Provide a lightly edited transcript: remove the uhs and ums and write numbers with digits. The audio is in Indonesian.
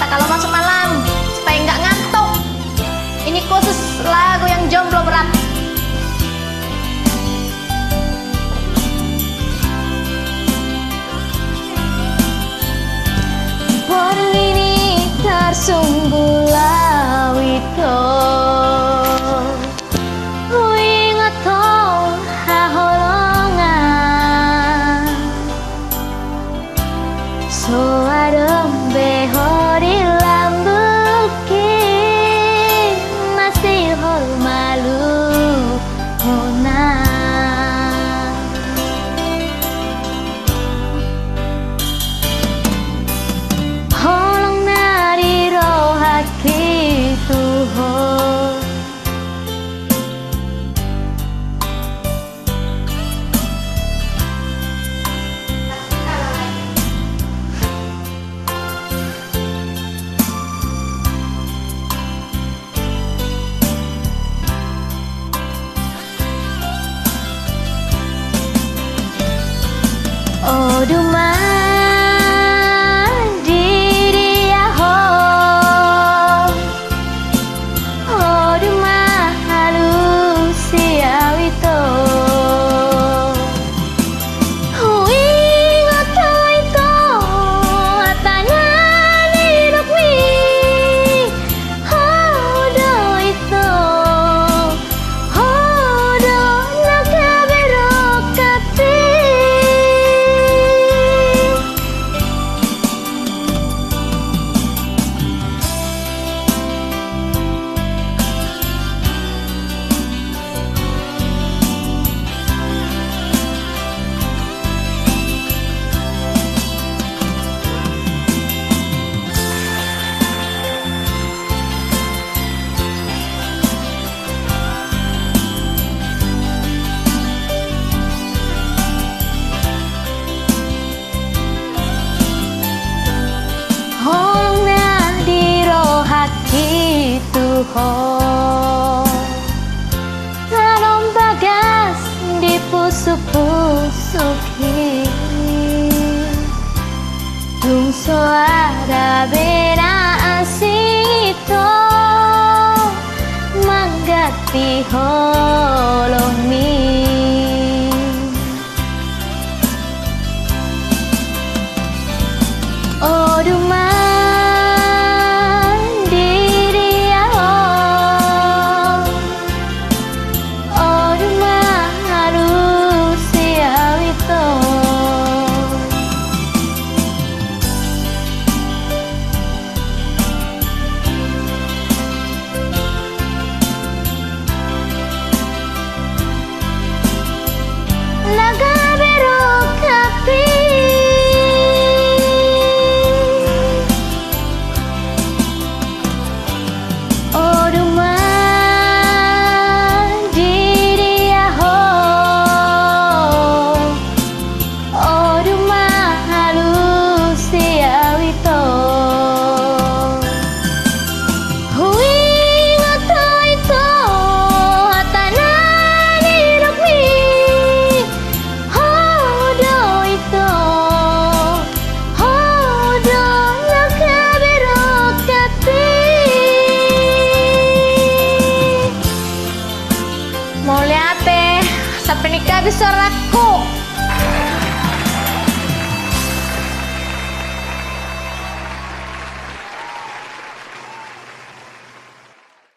kalau masuk malam supaya nggak ngantuk. Ini khusus lagu yang jomblo berat. Pon ini tersungguh lawito. Oh Duma diri ho, oh Duma halusia wito, ingat itu atanya hidup mi, oh do itu, oh do nak berokati. Nganom bagas di pusuk-pusuki tung suara bena asing itu manggati